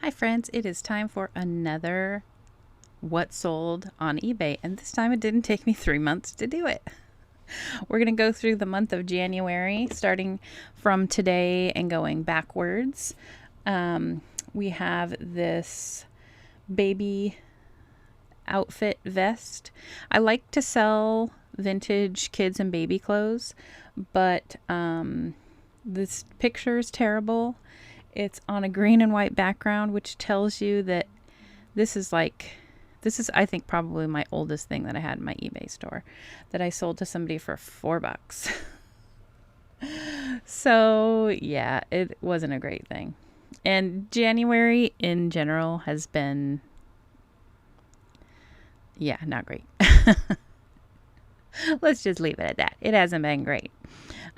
Hi friends, it is time for another What Sold on eBay, and this time it didn't take me 3 months to do it. We're going to go through the month of January, starting from today and going backwards. We have this baby outfit vest. I like to sell vintage kids and baby clothes, but this picture is terrible. It's on a green and white background, which tells you that this is, I think, probably my oldest thing that I had in my eBay store that I sold to somebody for $4. So, yeah, it wasn't a great thing. And January in general has been, not great. Let's just leave it at that. It hasn't been great.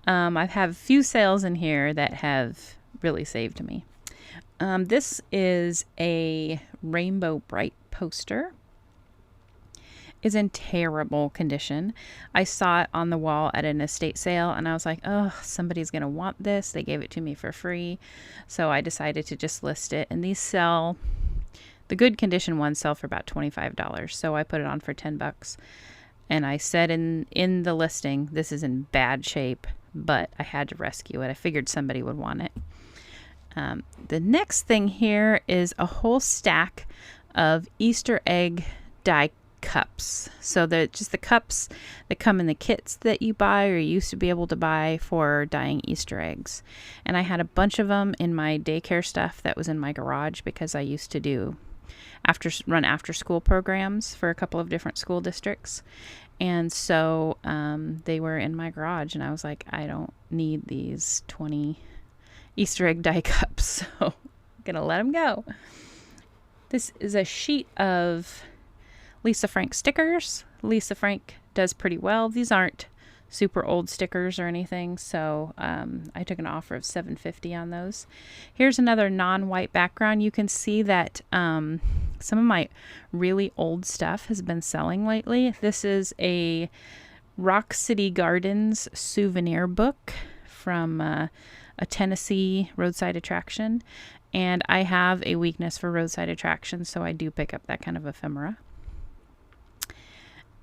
I've had a few sales in here that have really saved me. This is a Rainbow Bright poster. It's in terrible condition. I saw it on the wall at an estate sale and I was like, oh, somebody's going to want this. They gave it to me for free. So I decided to just list it. And these sell, the good condition ones sell for about $25. So I put it on for $10. And I said in the listing, this is in bad shape, but I had to rescue it. I figured somebody would want it. The next thing here is a whole stack of Easter egg die cups. So they're just the cups that come in the kits that you buy or you used to be able to buy for dyeing Easter eggs. And I had a bunch of them in my daycare stuff that was in my garage because I used to run after school programs for a couple of different school districts. And so they were in my garage and I was like, I don't need these 20 Easter egg die cups, so I'm gonna let them go. This is a sheet of Lisa Frank stickers. Lisa Frank does pretty well. These aren't super old stickers or anything, so I took an offer of $7.50 on those. Here's another non-white background. You can see that some of my really old stuff has been selling lately. This is a Rock City Gardens souvenir book from a Tennessee roadside attraction, and I have a weakness for roadside attractions, so I do pick up that kind of ephemera.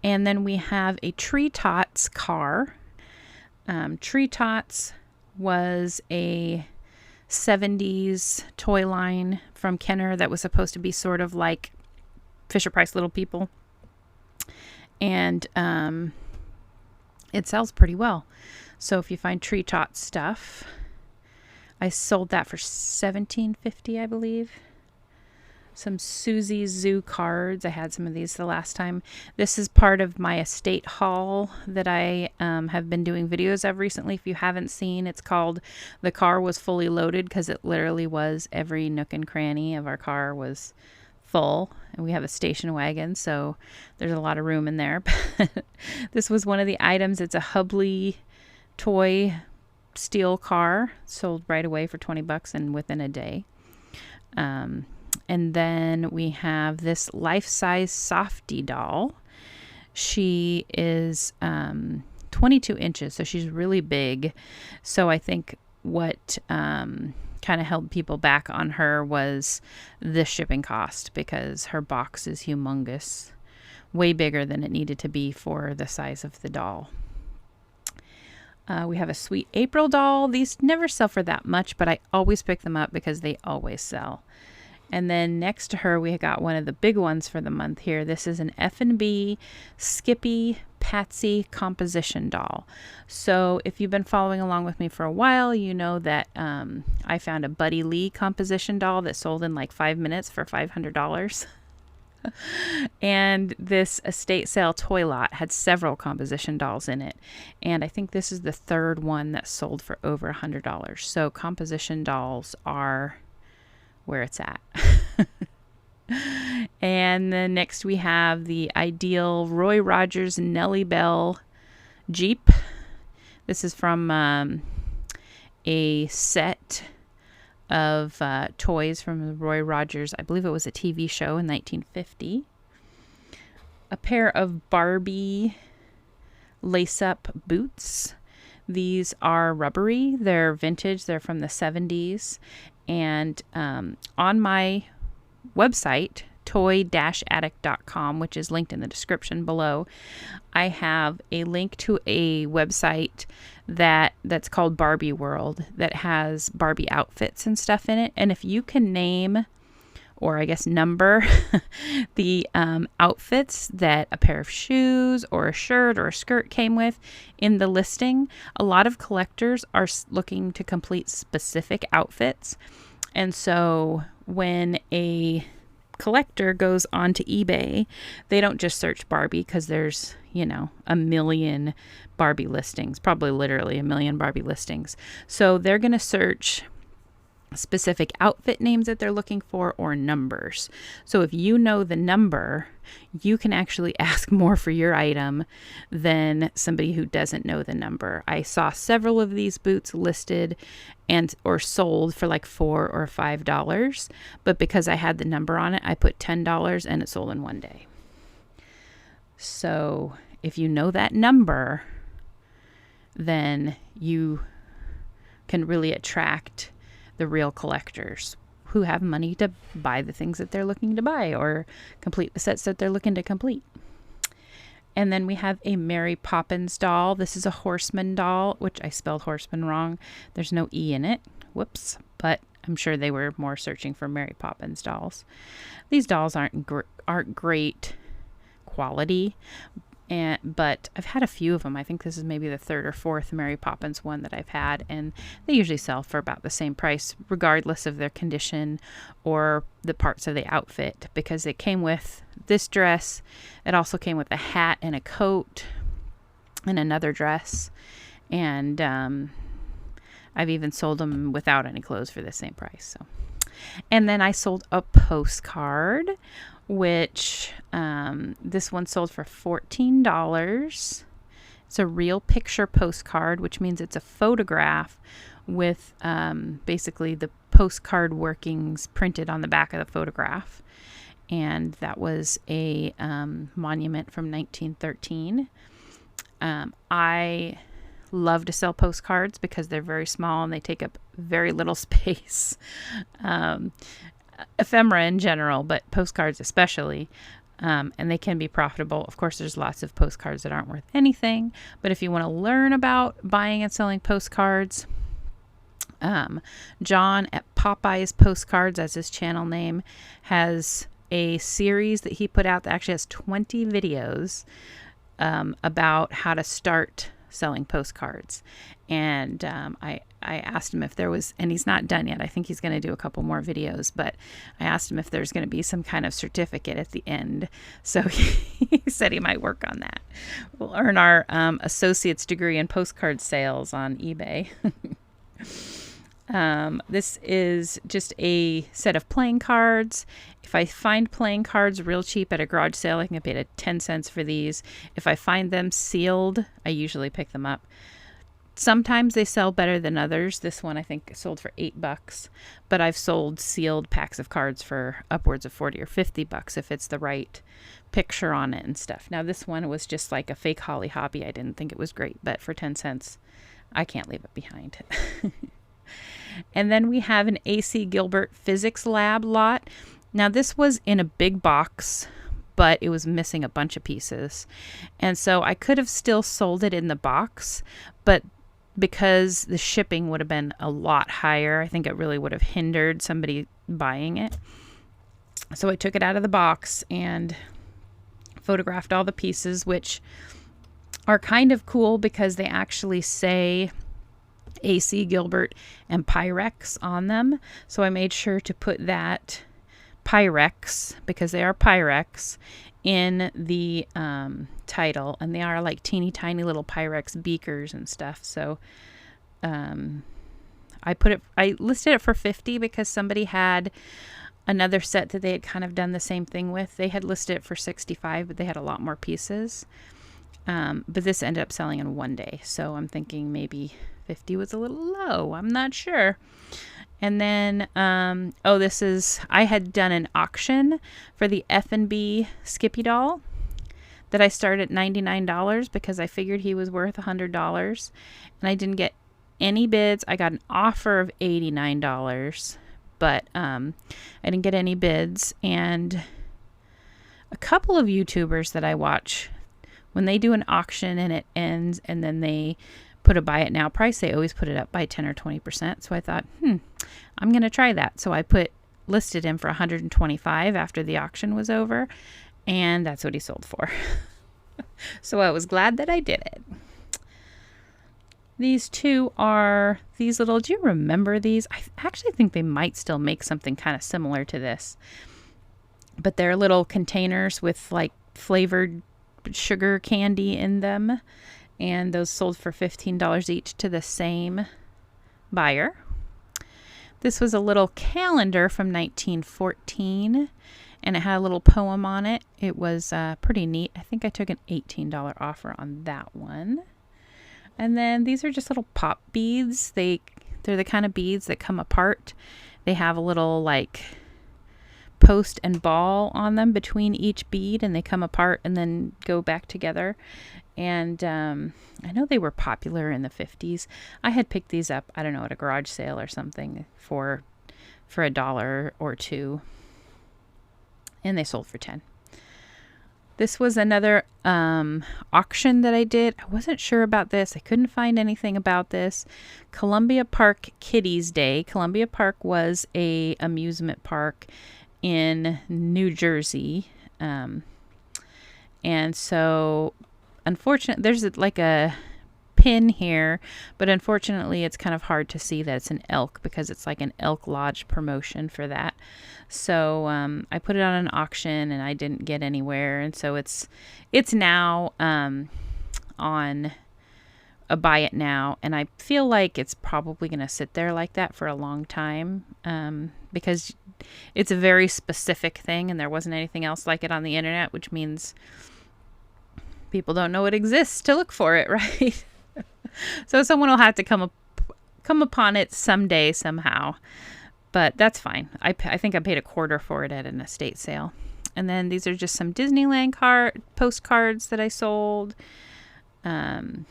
And then we have a Tree Tots car. Tree Tots was a 70s toy line from Kenner that was supposed to be sort of like Fisher-Price Little People, and it sells pretty well. So if you find Tree Tots stuff, I sold that for $17.50, I believe. Some Suzy Zoo Cards. I had some of these the last time. This is part of my estate haul that I have been doing videos of recently. If you haven't seen, it's called The Car Was Fully Loaded, because it literally was. Every nook and cranny of our car was full. And we have a station wagon, so there's a lot of room in there. This was one of the items. It's a Hubley toy steel car, sold right away for $20 and within a day. And then we have this life-size Softie doll. She is 22 inches, so she's really big. So I think what kind of held people back on her was the shipping cost, because her box is humongous, way bigger than it needed to be for the size of the doll. We have a Sweet April doll. These never sell for that much, but I always pick them up because they always sell. And then next to her, we got one of the big ones for the month here. This is an F&B Skippy Patsy composition doll. So if you've been following along with me for a while, you know that I found a Buddy Lee composition doll that sold in like 5 minutes for $500. And this estate sale toy lot had several composition dolls in it, and I think this is the third one that sold for over $100. So composition dolls are where it's at. And then next we have the Ideal Roy Rogers Nellie Bell Jeep. This is from a set of toys from Roy Rogers. I believe it was a TV show in 1950. A pair of Barbie lace-up boots. These are rubbery. They're vintage. They're from the 70s. And on my website, toy-addict.com, which is linked in the description below, I have a link to a website that's called Barbie World that has Barbie outfits and stuff in it. And if you can name, or I guess number, the outfits that a pair of shoes or a shirt or a skirt came with in the listing, a lot of collectors are looking to complete specific outfits. And so when a collector goes onto eBay, they don't just search Barbie because there's, a million Barbie listings, probably literally a million Barbie listings. So they're going to search specific outfit names that they're looking for or numbers. So if you know the number, you can actually ask more for your item than somebody who doesn't know the number. I saw several of these boots listed or sold for like $4 or $5, but because I had the number on it, I put $10 and it sold in one day. So if you know that number, then you can really attract the real collectors who have money to buy the things that they're looking to buy or complete the sets that they're looking to complete. And then we have a Mary Poppins doll. This is a horseman doll, which I spelled horseman wrong. There's no E in it. Whoops. But I'm sure they were more searching for Mary Poppins dolls. These dolls aren't great quality, but I've had a few of them. I think this is maybe the third or fourth Mary Poppins one that I've had, and they usually sell for about the same price regardless of their condition or the parts of the outfit, because it came with this dress. It also came with a hat and a coat and another dress, and I've even sold them without any clothes for the same price. So, and then I sold a postcard, which this one sold for $14. It's a real picture postcard, which means it's a photograph with basically the postcard workings printed on the back of the photograph. And that was a monument from 1913. I love to sell postcards because they're very small and they take up very little space. Ephemera in general, but postcards especially, and they can be profitable. Of course, there's lots of postcards that aren't worth anything, but if you want to learn about buying and selling postcards, John at Popeyes Postcards, as his channel name, has a series that he put out that actually has 20 videos about how to start selling postcards. And I asked him if there was, and he's not done yet. I think he's going to do a couple more videos, but I asked him if there's going to be some kind of certificate at the end. So he said he might work on that. We'll earn our associate's degree in postcard sales on eBay. This is just a set of playing cards. If I find playing cards real cheap at a garage sale, I can pay 10 cents for these. If I find them sealed, I usually pick them up. Sometimes they sell better than others. This one I think sold for $8, but I've sold sealed packs of cards for upwards of $40 or $50 if it's the right picture on it and stuff. Now this one was just like a fake Holly Hoppy. I didn't think it was great, but for 10 cents, I can't leave it behind. And then we have an A.C. Gilbert Physics Lab lot. Now this was in a big box, but it was missing a bunch of pieces. And so I could have still sold it in the box, but because the shipping would have been a lot higher, I think it really would have hindered somebody buying it. So I took it out of the box and photographed all the pieces, which are kind of cool because they actually say A.C. Gilbert and Pyrex on them. So I made sure to put that Pyrex, because they are Pyrex, in the title, and they are like teeny tiny little Pyrex beakers and stuff. So I listed it for $50 because somebody had another set that they had kind of done the same thing with. They had listed it for $65, but they had a lot more pieces. But this ended up selling in one day, so I'm thinking maybe 50 was a little low. I'm not sure. And then, I had done an auction for the F&B Skippy doll that I started at $99 because I figured he was worth $100, and I didn't get any bids. I got an offer of $89, but I didn't get any bids. And a couple of YouTubers that I watch, when they do an auction and it ends and then they put a buy it now price, they always put it up by 10 or 20%. So I thought, I'm going to try that. So I listed him for $125 after the auction was over, and that's what he sold for. So I was glad that I did it. These two are these little, do you remember these? I actually think they might still make something kind of similar to this. But they're little containers with like flavored sugar candy in them. And those sold for $15 each to the same buyer. This was a little calendar from 1914. And it had a little poem on it. It was pretty neat. I think I took an $18 offer on that one. And then these are just little pop beads. They're the kind of beads that come apart. They have a little like post and ball on them between each bead, and they come apart and then go back together. And I know they were popular in the 50s. I had picked these up, I don't know, at a garage sale or something for $1 or $2. And they sold for $10. This was another auction that I did. I wasn't sure about this. I couldn't find anything about this. Columbia Park Kiddies Day. Columbia Park was a amusement park in New Jersey. And so, unfortunately, there's like a pin here, but unfortunately it's kind of hard to see that it's an elk because it's like an elk lodge promotion for that. So I put it on an auction and I didn't get anywhere, and so it's now on a buy it now, and I feel like it's probably going to sit there like that for a long time because it's a very specific thing and there wasn't anything else like it on the internet, which means people don't know it exists to look for it, right? So someone will have to come upon it someday, somehow. But that's fine. I think I paid $25 for it at an estate sale. And then these are just some Disneyland Car Postcards that I sold. There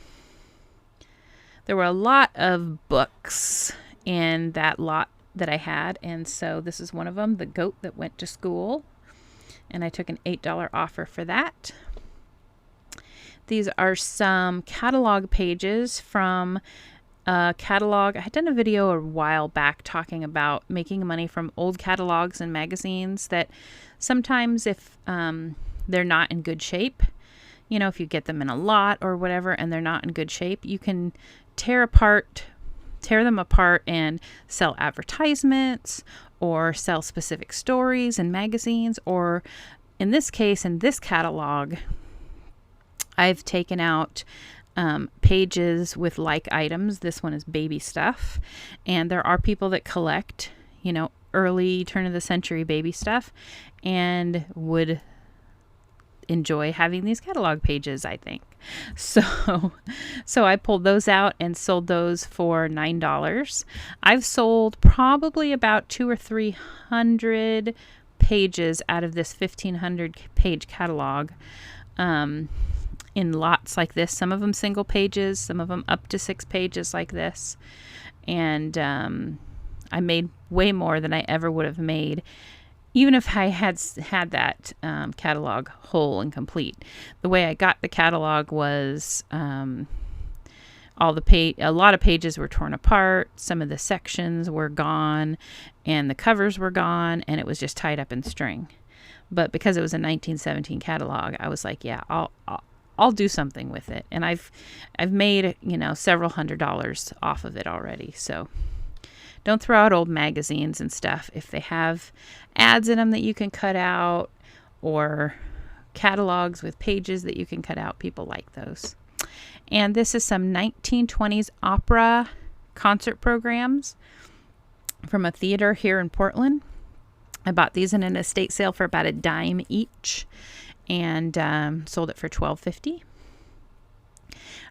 were a lot of books in that lot that I had. And so this is one of them, The Goat That Went to School. And I took an $8 offer for that. These are some catalog pages from a catalog. I had done a video a while back talking about making money from old catalogs and magazines that sometimes if they're not in good shape, you know, if you get them in a lot or whatever and they're not in good shape, you can tear them apart and sell advertisements or sell specific stories in magazines, or in this case, in this catalog, I've taken out pages with like items. This one is baby stuff. And there are people that collect, you know, early turn of the century baby stuff and would enjoy having these catalog pages, I think. So I pulled those out and sold those for $9. I've sold probably about 200 or 300 pages out of this 1,500 page catalog. In lots like this, some of them single pages, some of them up to 6 pages like this. And I made way more than I ever would have made, even if I had that catalog whole and complete. The way I got the catalog was a lot of pages were torn apart, some of the sections were gone, and the covers were gone, and it was just tied up in string. But because it was a 1917 catalog, I was like, yeah, I'll do something with it. And I've made, you know, several $100s off of it already. So don't throw out old magazines and stuff. If they have ads in them that you can cut out or catalogs with pages that you can cut out, people like those. And this is some 1920s opera concert programs from a theater here in Portland. I bought these in an estate sale for about $0.10 each. And sold it for $12.50.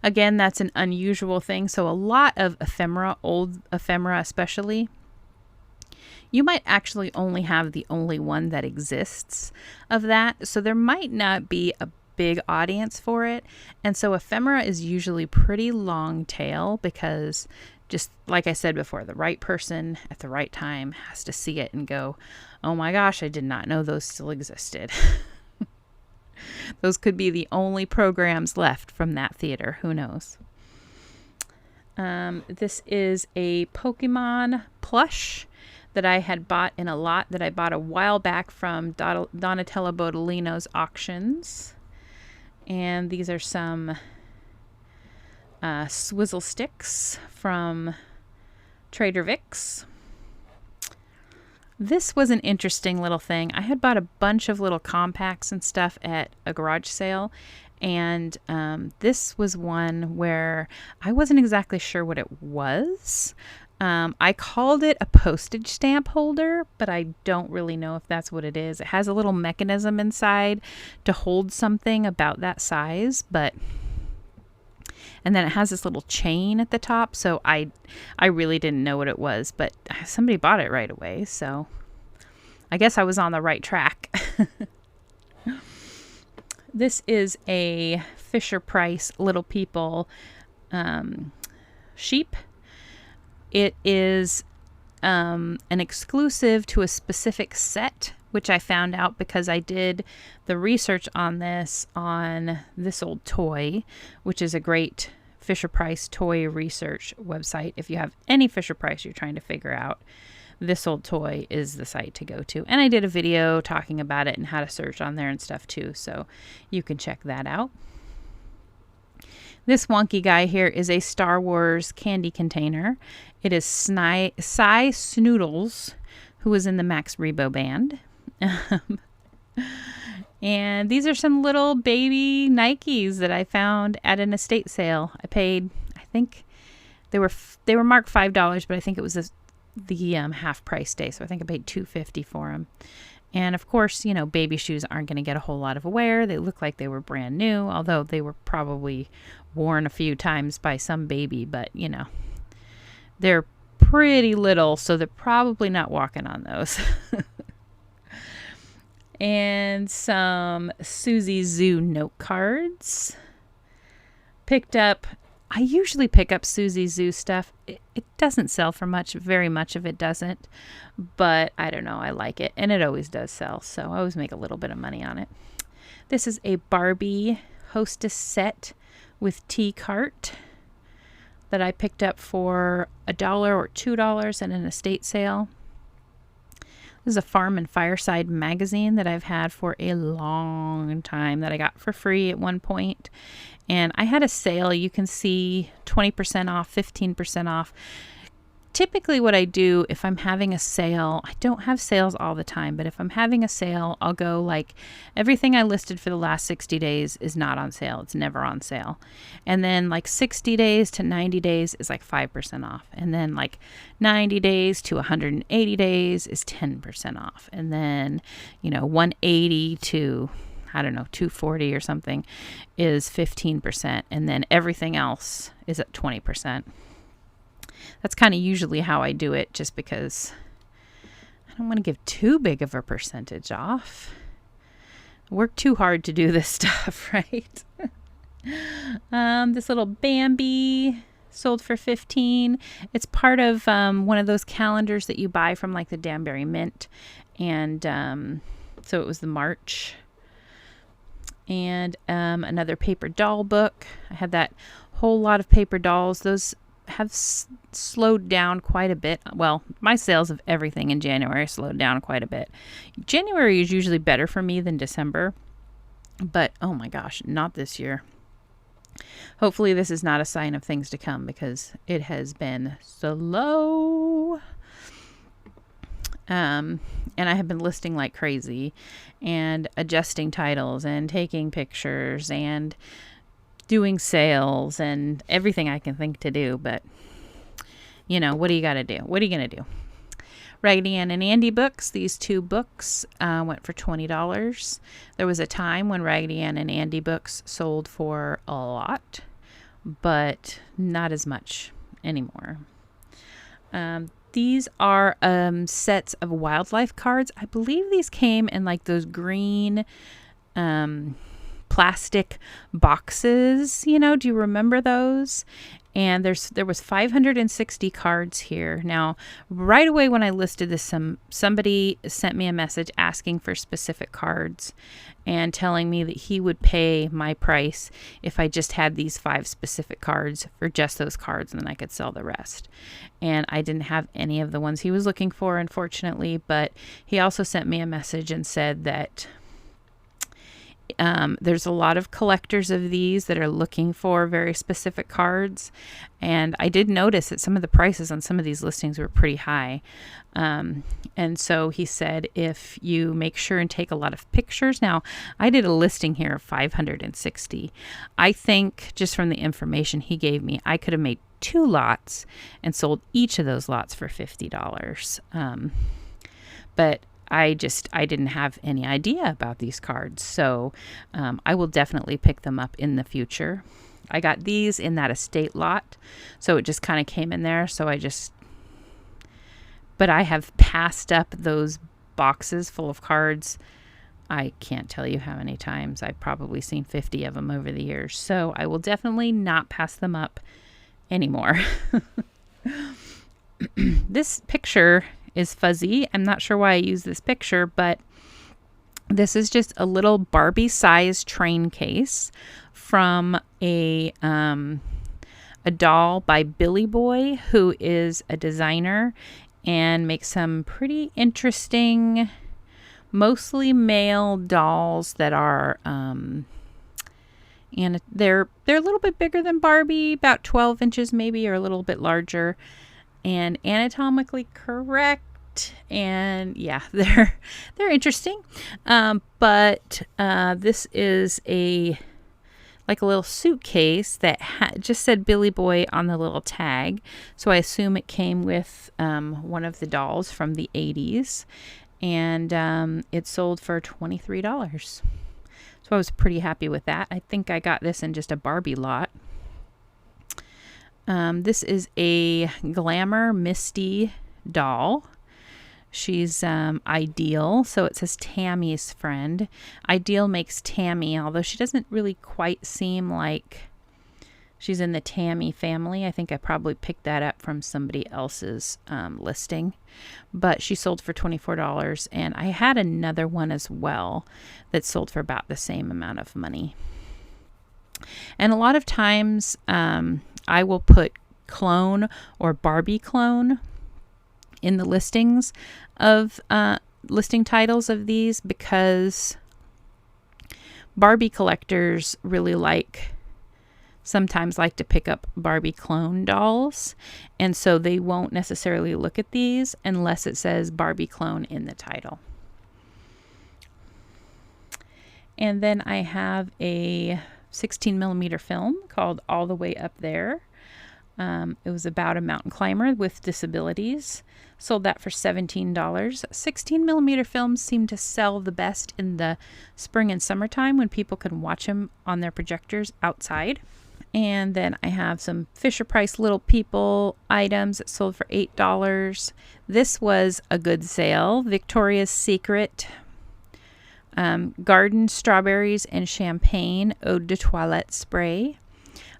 Again, that's an unusual thing. So a lot of ephemera, old ephemera especially, you might actually only have the only one that exists of that. So there might not be a big audience for it. And so ephemera is usually pretty long tail because just like I said before, the right person at the right time has to see it and go, oh my gosh, I did not know those still existed. Those could be the only programs left from that theater. Who knows? This is a Pokemon plush that I had bought in a lot that I bought a while back from Donatella Bodolino's auctions. And these are some Swizzle Sticks from Trader Vic's. This was an interesting little thing. I had bought a bunch of little compacts and stuff at a garage sale, and this was one where I wasn't exactly sure what it was. I called it a postage stamp holder, but I don't really know if that's what it is. It has a little mechanism inside to hold something about that size, and then it has this little chain at the top, so I really didn't know what it was, but somebody bought it right away, so I guess I was on the right track. This is a Fisher-Price Little People sheep. It is an exclusive to a specific set, which I found out because I did the research on this on This Old Toy, which is a great Fisher-Price toy research website. If you have any Fisher-Price you're trying to figure out, This Old Toy is the site to go to. And I did a video talking about it and how to search on there and stuff too, so you can check that out. This wonky guy here is a Star Wars candy container. It is Cy Snoodles, who was in the Max Rebo band. And these are some little baby Nikes that I found at an estate sale. I paid, I think they were marked $5, but I think it was the half price day, so I think I paid $2.50 for them. And of course, you know, baby shoes aren't going to get a whole lot of wear. They look like they were brand new, although they were probably worn a few times by some baby, but you know, they're pretty little, so they're probably not walking on those. And some Suzy Zoo note cards. Picked up, I usually pick up Suzy Zoo stuff. It doesn't sell for much, very much of it doesn't, but I don't know, I like it, and it always does sell, so I always make a little bit of money on it. This is a Barbie Hostess Set with tea cart that I picked up for $1 or $2 at an estate sale. This is a Farm and Fireside magazine that I've had for a long time that I got for free at one point. And I had a sale. You can see 20% off, 15% off. Typically what I do if I'm having a sale, I don't have sales all the time, but if I'm having a sale, I'll go like everything I listed for the last 60 days is not on sale. It's never on sale. And then like 60 days to 90 days is like 5% off. And then like 90 days to 180 days is 10% off. And then, you know, 180 to, I don't know, 240 or something is 15%. And then everything else is at 20%. That's kind of usually how I do it, just because I don't want to give too big of a percentage off. I work too hard to do this stuff, right? This little Bambi sold for $15. It's part of one of those calendars that you buy from like the Danbury Mint. And so it was the March. And another paper doll book. I had that whole lot of paper dolls. Those have slowed down quite a bit. Well, my sales of everything in January slowed down quite a bit. January is usually better for me than December, but oh my gosh, not this year. Hopefully this is not a sign of things to come, because it has been slow. And I have been listing like crazy and adjusting titles and taking pictures and doing sales and everything I can think to do, but you know, what do you got to do? What are you going to do? Raggedy Ann and Andy books. These two books went for $20. There was a time when Raggedy Ann and Andy books sold for a lot, but not as much anymore. These are sets of wildlife cards. I believe these came in like those green plastic boxes, you know, do you remember those? And there was 560 cards here. Now, right away when I listed this, somebody sent me a message asking for specific cards and telling me that he would pay my price if I just had these 5 specific cards for just those cards, and then I could sell the rest. And I didn't have any of the ones he was looking for, unfortunately, but he also sent me a message and said that there's a lot of collectors of these that are looking for very specific cards. And I did notice that some of the prices on some of these listings were pretty high. And so he said, if you make sure and take a lot of pictures. Now, I did a listing here of 560. I think just from the information he gave me, I could have made 2 lots and sold each of those lots for $50. But I didn't have any idea about these cards. So I will definitely pick them up in the future. I got these in that estate lot, so it just kind of came in there. But I have passed up those boxes full of cards. I can't tell you how many times. I've probably seen 50 of them over the years. So I will definitely not pass them up anymore. This picture is fuzzy. I'm not sure why I use this picture, but this is just a little Barbie size train case from a doll by Billy Boy, who is a designer and makes some pretty interesting, mostly male dolls that are and they're a little bit bigger than Barbie, about 12 inches maybe, or a little bit larger, and anatomically correct. And yeah, they're interesting. But this is like a little suitcase that just said Billy Boy on the little tag. So I assume it came with one of the dolls from the 80s. And it sold for $23. So I was pretty happy with that. I think I got this in just a Barbie lot. This is a Glamour Misty doll. She's Ideal, so it says Tammy's friend. Ideal makes Tammy, although she doesn't really quite seem like she's in the Tammy family. I think I probably picked that up from somebody else's listing. But she sold for $24, and I had another one as well that sold for about the same amount of money. And a lot of times I will put clone or Barbie clone in the listings of listing titles of these, because Barbie collectors really sometimes like to pick up Barbie clone dolls, and so they won't necessarily look at these unless it says Barbie clone in the title. And then I have a 16 millimeter film called All the Way Up There. It was about a mountain climber with disabilities. Sold that for $17. 16 millimeter films seem to sell the best in the spring and summertime when people can watch them on their projectors outside. And then I have some Fisher Price Little People items that sold for $8. This was a good sale. Victoria's Secret Garden Strawberries and Champagne Eau de Toilette Spray.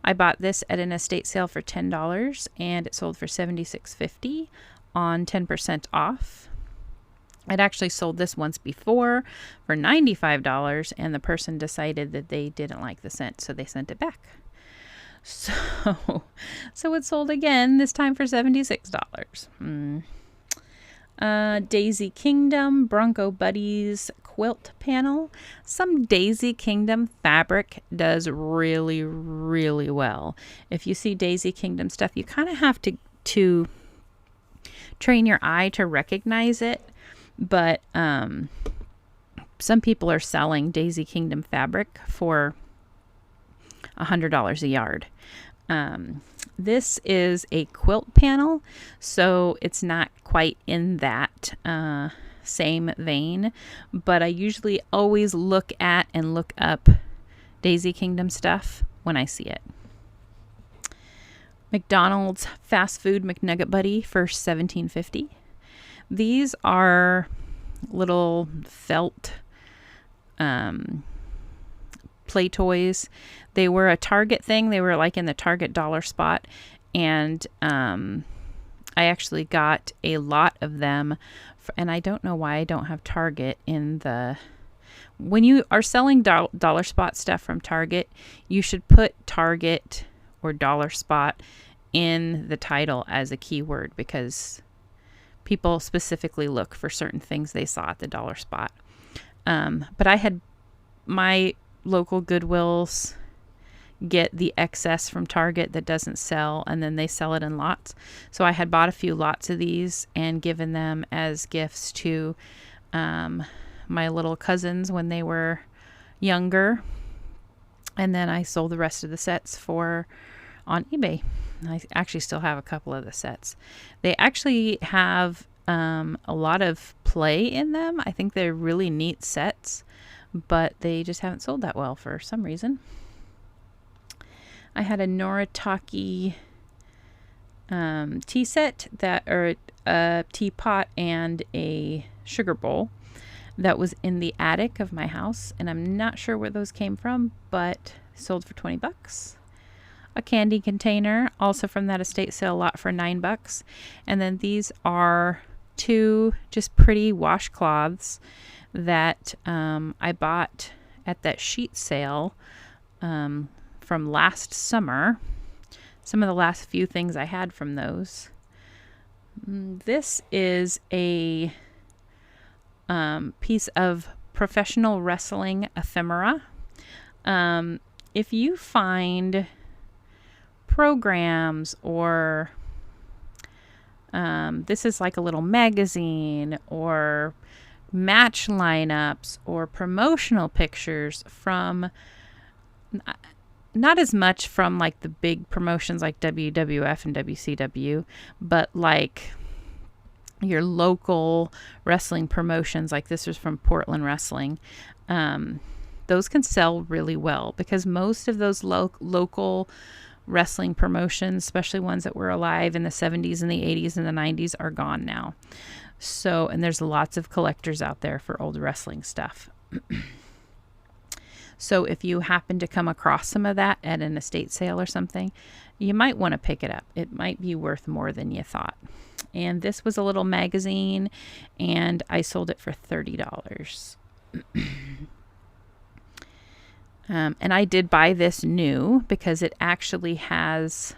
I bought this at an estate sale for $10, and it sold for $76.50 on 10% off. I'd actually sold this once before for $95, and the person decided that they didn't like the scent, so they sent it back. So it sold again, this time for $76. Daisy Kingdom Bronco Buddies quilt panel. Some Daisy Kingdom fabric does really, really well. If you see Daisy Kingdom stuff, you kind of have to train your eye to recognize it. But some people are selling Daisy Kingdom fabric for $100 a yard. This is a quilt panel, so it's not quite in that same vein, but I usually always look at and look up Daisy Kingdom stuff when I see it. McDonald's Fast Food McNugget Buddy for $17.50. These are little felt play toys. They were a Target thing. They were like in the Target dollar spot. And I actually got a lot of them. And I don't know why I don't have Target in the... When you are selling dollar spot stuff from Target, you should put Target or dollar spot in the title as a keyword, because people specifically look for certain things they saw at the dollar spot. But I had my local Goodwills get the excess from Target that doesn't sell, and then they sell it in lots. So I had bought a few lots of these and given them as gifts to my little cousins when they were younger. And then I sold the rest of the sets on eBay. I actually still have a couple of the sets. They actually have a lot of play in them. I think they're really neat sets, but they just haven't sold that well for some reason. I had a Noritake tea set, or a teapot and a sugar bowl that was in the attic of my house, and I'm not sure where those came from, but sold for $20. A candy container, also from that estate sale lot, for $9. And then these are 2 just pretty washcloths that I bought at that sheet sale from last summer. Some of the last few things I had from those. This is a piece of professional wrestling ephemera. If you find programs, or this is like a little magazine, or match lineups, or promotional pictures from, not as much from like the big promotions like WWF and WCW, but like your local wrestling promotions, like this was from Portland Wrestling. Those can sell really well, because most of those local wrestling promotions, especially ones that were alive in the 70s and the 80s and the 90s, are gone now. So, and there's lots of collectors out there for old wrestling stuff. So if you happen to come across some of that at an estate sale or something, you might want to pick it up. It might be worth more than you thought. And this was a little magazine, and I sold it for $30. And I did buy this new because it actually has...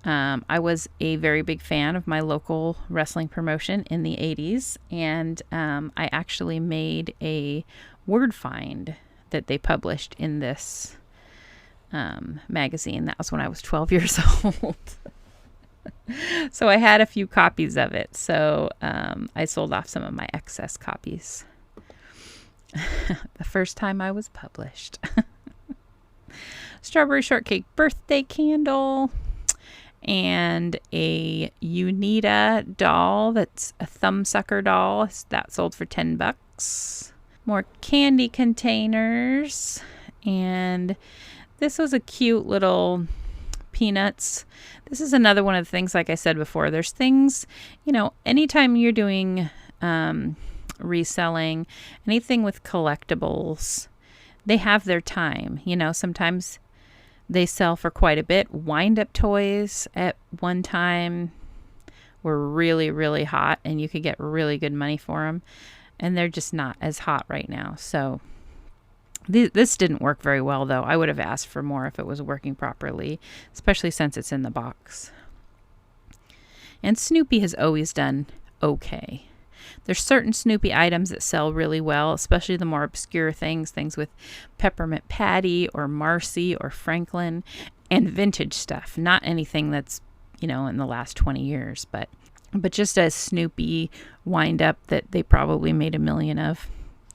I was a very big fan of my local wrestling promotion in the 80s, and I actually made a word find that they published in this magazine. That was when I was 12 years old. So I had a few copies of it. So I sold off some of my excess copies. The first time I was published. Strawberry Shortcake birthday candle. And a Unita doll that's a thumbsucker doll. That sold for $10. More candy containers. And this was a cute little Peanuts. This is another one of the things, like I said before, there's things, anytime you're doing reselling, anything with collectibles, they have their time. Sometimes they sell for quite a bit. Wind-up toys at one time were really, really hot, and you could get really good money for them. And they're just not as hot right now. So this didn't work very well, though. I would have asked for more if it was working properly, especially since it's in the box. And Snoopy has always done okay. There's certain Snoopy items that sell really well, especially the more obscure things with Peppermint Patty or Marcy or Franklin, and vintage stuff. Not anything that's, in the last 20 years, but just a Snoopy wind up that they probably made $1 million of.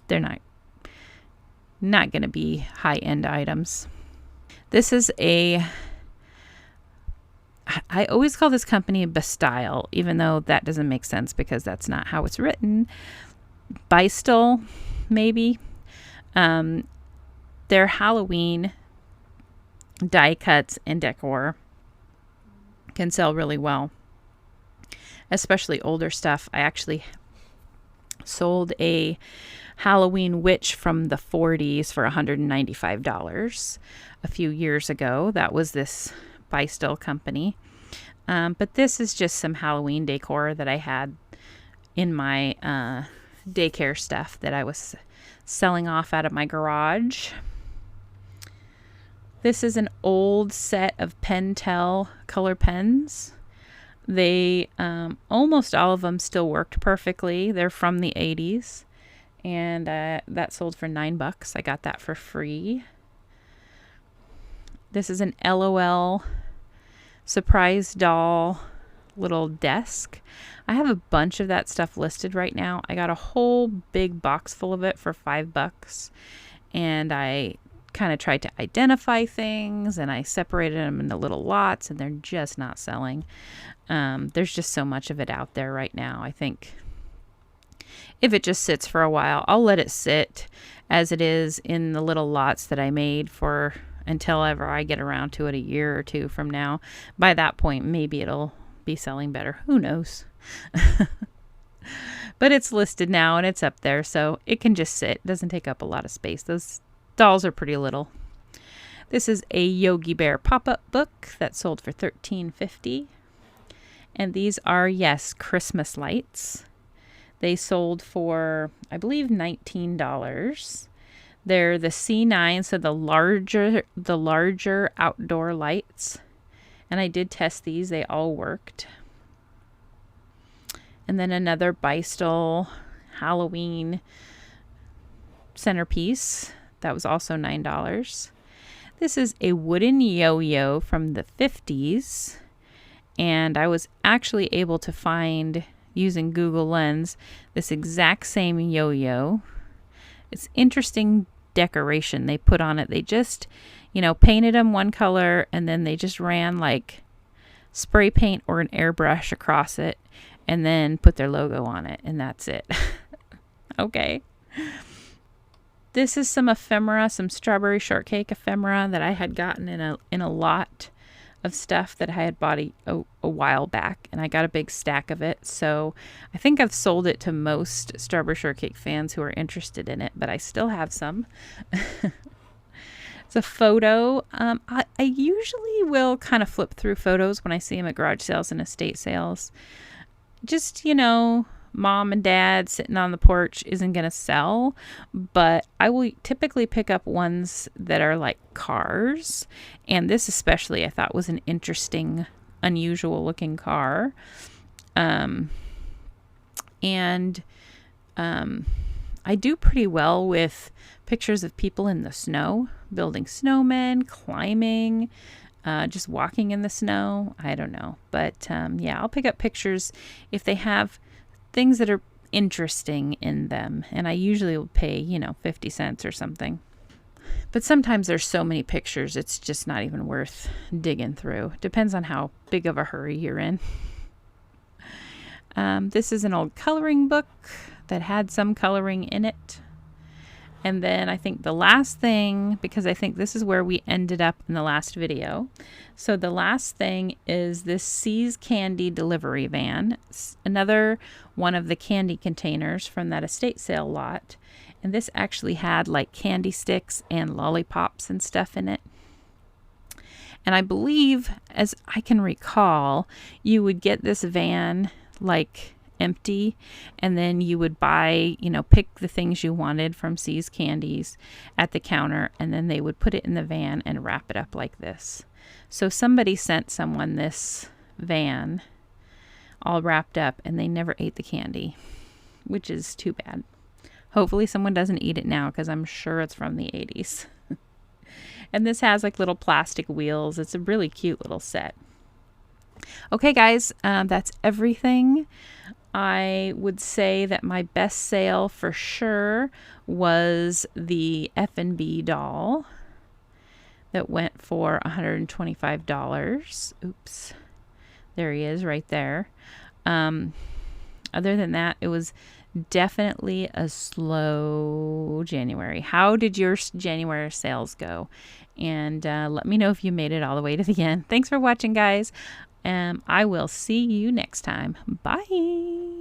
They're not going to be high-end items. This is I always call this company Bastille, even though that doesn't make sense because that's not how it's written. Bystyle, maybe. Their Halloween die cuts and decor can sell really well, especially older stuff. I actually Sold a Halloween witch from the 40s for $195 a few years ago. That was this buy still company. But this is just some Halloween decor that I had in my daycare stuff that I was selling off out of my garage. This is an old set of Pentel color pens. They almost all of them still worked perfectly. They're from the 80s, and that sold for $9. I got that for free. This is an LOL surprise doll little desk. I have a bunch of that stuff listed right now. I got a whole big box full of it for $5, and I kind of tried to identify things, and I separated them into little lots, and they're just not selling. There's just so much of it out there right now. I think if it just sits for a while, I'll let it sit as it is in the little lots that I made for until ever I get around to it a year or two from now. By that point, maybe it'll be selling better. Who knows? But it's listed now and it's up there, so it can just sit. It doesn't take up a lot of space. Those dolls are pretty little. This is a Yogi Bear pop-up book that sold for $13.50. And these are, yes, Christmas lights. They sold for, I believe, $19. They're the C9, so the larger outdoor lights. And I did test these. They all worked. And then another Beistel Halloween centerpiece. That was also $9. This is a wooden yo-yo from the 50s. And I was actually able to find, using Google Lens, this exact same yo-yo. It's interesting decoration they put on it. They just, painted them one color, and then they just ran like spray paint or an airbrush across it, and then put their logo on it, and that's it. Okay. This is some ephemera, some strawberry shortcake ephemera that I had gotten in a lot of stuff that I had bought a while back, and I got a big stack of it. So I think I've sold it to most strawberry shortcake fans who are interested in it, but I still have some. It's a photo. I usually will kind of flip through photos when I see them at garage sales and estate sales. Just, mom and dad sitting on the porch isn't going to sell, but I will typically pick up ones that are like cars. And this especially I thought was an interesting, unusual looking car. I do pretty well with pictures of people in the snow, building snowmen, climbing, just walking in the snow. I don't know. But yeah, I'll pick up pictures if they have things that are interesting in them. And I usually will pay, 50 cents or something. But sometimes there's so many pictures, it's just not even worth digging through. Depends on how big of a hurry you're in. This is an old coloring book that had some coloring in it. And then I think the last thing, because I think this is where we ended up in the last video. So the last thing is this See's Candy delivery van. It's another one of the candy containers from that estate sale lot. And this actually had like candy sticks and lollipops and stuff in it. And I believe, as I can recall, you would get this van like empty, and then you would buy, pick the things you wanted from See's Candies at the counter, and then they would put it in the van and wrap it up like this. So somebody sent someone this van all wrapped up, and they never ate the candy, which is too bad. Hopefully someone doesn't eat it now, because I'm sure it's from the 80s. And this has like little plastic wheels. It's a really cute little set. Okay, guys, that's everything. I would say that my best sale for sure was the F&B doll that went for $125. Oops. There he is right there. Other than that, it was definitely a slow January. How did your January sales go? And let me know if you made it all the way to the end. Thanks for watching, guys. I will see you next time. Bye.